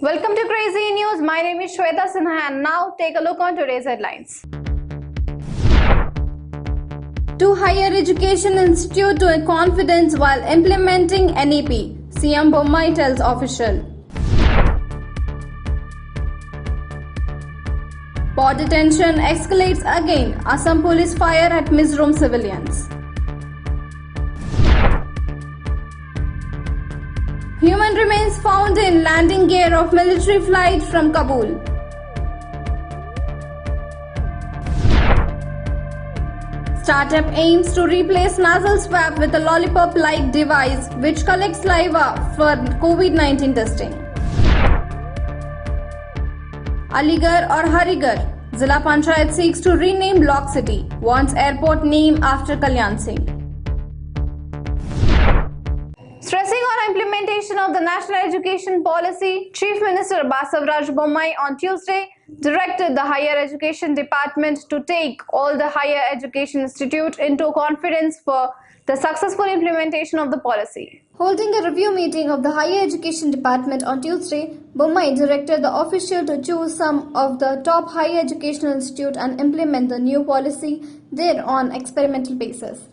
Welcome to Crazy News. My name is Shweta Sinha and now take a look on today's headlines. To higher education institute to confidence while implementing NEP, CM Bommai tells official. Border tension escalates again. Assam police fire at Mizoram civilians. Human remains found in landing gear of military flight from Kabul. Startup aims to replace nasal swab with a lollipop-like device which collects saliva for COVID-19 testing. Aligarh or Harigarh, Zilla Panchayat seeks to rename Block City, wants airport name after Kalyan Singh. Stressing on implementation of the National Education Policy, Chief Minister Basavaraj Bommai on Tuesday directed the Higher Education Department to take all the higher education institutes into confidence for the successful implementation of the policy. Holding a review meeting of the Higher Education Department on Tuesday, Bommai directed the official to choose some of the top higher educational institutes and implement the new policy there on experimental basis.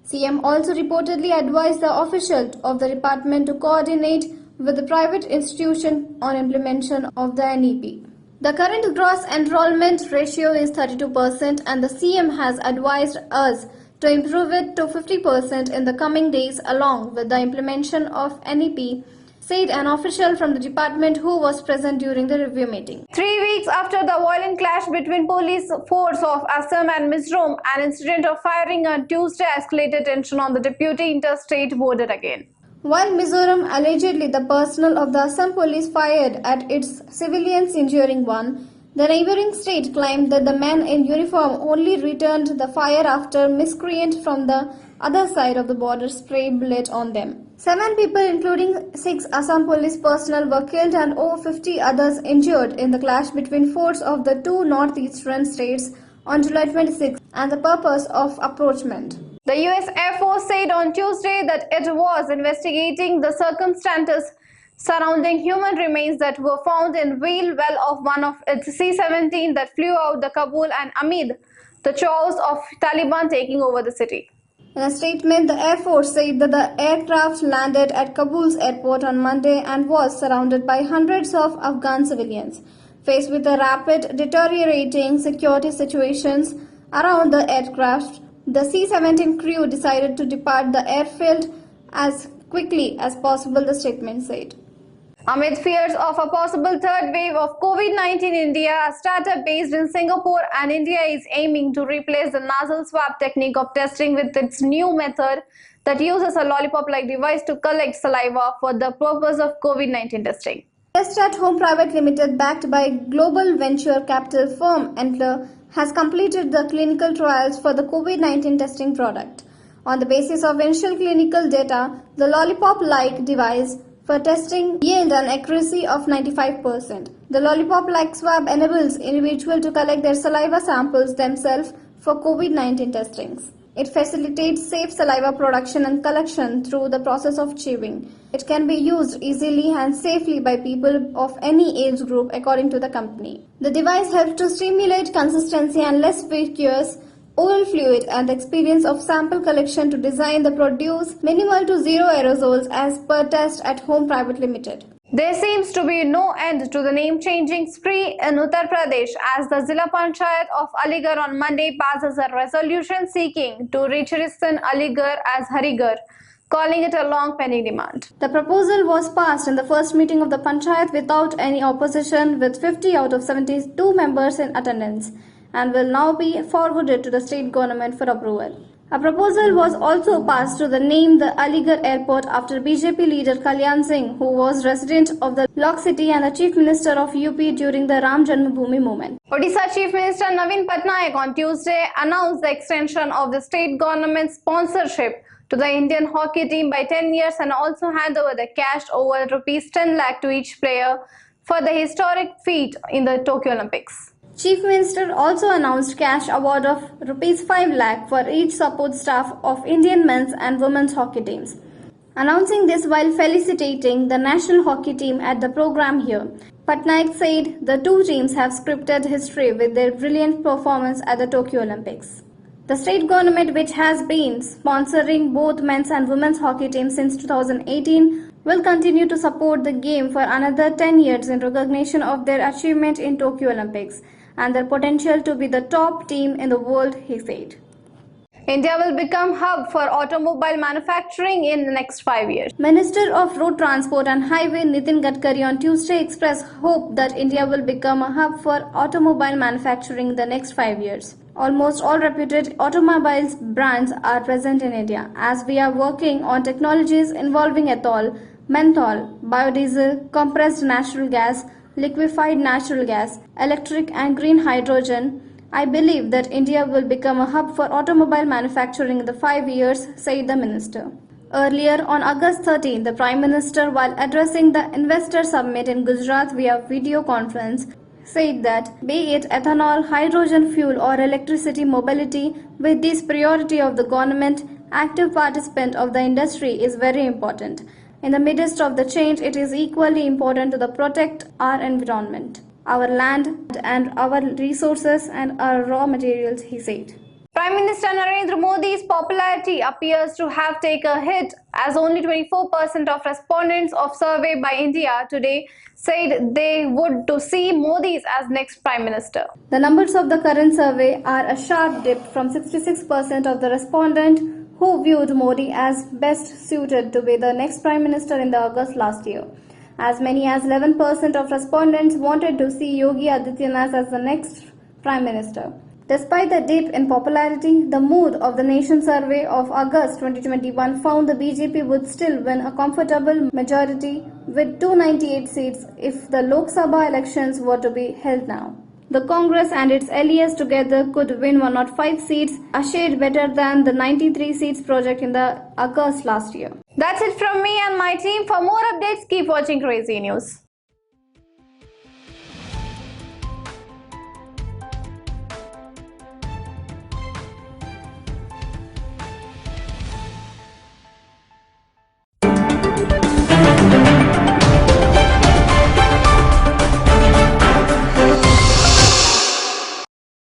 CM also reportedly advised the official of the department to coordinate with the private institution on implementation of the NEP. The current gross enrollment ratio is 32% and the CM has advised us to improve it to 50% in the coming days along with the implementation of NEP, said an official from the department who was present during the review meeting. 3 weeks after the violent clash between police force of Assam and Mizoram, an incident of firing on Tuesday escalated tension on the deputy interstate border again. While Mizoram allegedly the personnel of the Assam police fired at its civilians injuring one, the neighboring state claimed that the men in uniform only returned the fire after miscreant from the other side of the border sprayed bullet on them. 7 people including 6 Assam police personnel were killed and over 50 others injured in the clash between forces of the two northeastern states on July 26 and the purpose of approachment. The US Air Force said on Tuesday that it was investigating the circumstances surrounding human remains that were found in wheel well of one of its C-17 that flew out the Kabul and amid the chaos of Taliban taking over the city. In a statement, the Air Force said that the aircraft landed at Kabul's airport on Monday and was surrounded by hundreds of Afghan civilians. Faced with the rapid deteriorating security situations around the aircraft, the C-17 crew decided to depart the airfield as quickly as possible, the statement said. Amid fears of a possible third wave of COVID-19 in India, a startup based in Singapore and India is aiming to replace the nasal swab technique of testing with its new method that uses a lollipop-like device to collect saliva for the purpose of COVID-19 testing. Test at Home Private Limited, backed by global venture capital firm Entler, has completed the clinical trials for the COVID-19 testing product. On the basis of initial clinical data, the lollipop-like device for testing yield an accuracy of 95%. The lollipop-like swab enables individuals to collect their saliva samples themselves for COVID-19 testings. It facilitates safe saliva production and collection through the process of chewing. It can be used easily and safely by people of any age group according to the company. The device helps to stimulate consistency and less viscous oral fluid and experience of sample collection to design the produce minimal to zero aerosols as per Test at Home Private Limited. There seems to be no end to the name-changing spree in Uttar Pradesh as the Zilla Panchayat of Aligarh on Monday passes a resolution seeking to rechristen Aligarh as Harigarh, calling it a long-pending demand. The proposal was passed in the first meeting of the Panchayat without any opposition, with 50 out of 72 members in attendance, and will now be forwarded to the state government for approval. A proposal was also passed to name the Aligarh airport after BJP leader Kalyan Singh, who was resident of the Block City and the Chief Minister of UP during the Ram Janmabhoomi movement. Odisha Chief Minister Naveen Patnaik on Tuesday announced the extension of the state government's sponsorship to the Indian hockey team by 10 years and also hand over the cash over rupees 10 lakh to each player for the historic feat in the Tokyo Olympics. Chief Minister also announced cash award of rupees 5 lakh for each support staff of Indian men's and women's hockey teams. Announcing this while felicitating the national hockey team at the program here, Patnaik said the two teams have scripted history with their brilliant performance at the Tokyo Olympics. The state government, which has been sponsoring both men's and women's hockey teams since 2018, will continue to support the game for another 10 years in recognition of their achievement in Tokyo Olympics and their potential to be the top team in the world, he said. India will become hub for automobile manufacturing in the next 5 years. Minister of Road Transport and Highway Nitin Gadkari on Tuesday expressed hope that India will become a hub for automobile manufacturing in the next 5 years. Almost all reputed automobiles brands are present in India, as we are working on technologies involving ethanol, menthol, biodiesel, compressed natural gas, liquefied natural gas, electric and green hydrogen. I believe that India will become a hub for automobile manufacturing in the 5 years, said the minister. Earlier on August 13, the Prime Minister, while addressing the Investor Summit in Gujarat via video conference, said that be it ethanol, hydrogen fuel or electricity mobility, with this priority of the government, active participant of the industry is very important. In the midst of the change, it is equally important to protect our environment, our land and our resources and our raw materials, he said. Prime Minister Narendra Modi's popularity appears to have taken a hit, as only 24% of respondents of survey by India Today said they would to see Modi as next Prime Minister. The numbers of the current survey are a sharp dip from 66% of the respondents who viewed Modi as best suited to be the next Prime Minister in the August last year. As many as 11% of respondents wanted to see Yogi Adityanath as the next Prime Minister. Despite the dip in popularity, the Mood of the Nation survey of August 2021 found the BJP would still win a comfortable majority with 298 seats if the Lok Sabha elections were to be held now. The Congress and its allies together could win 105 seats, a shade better than the 93 seats project in the August last year. That's it from me and my team. For more updates, keep watching Crazy News.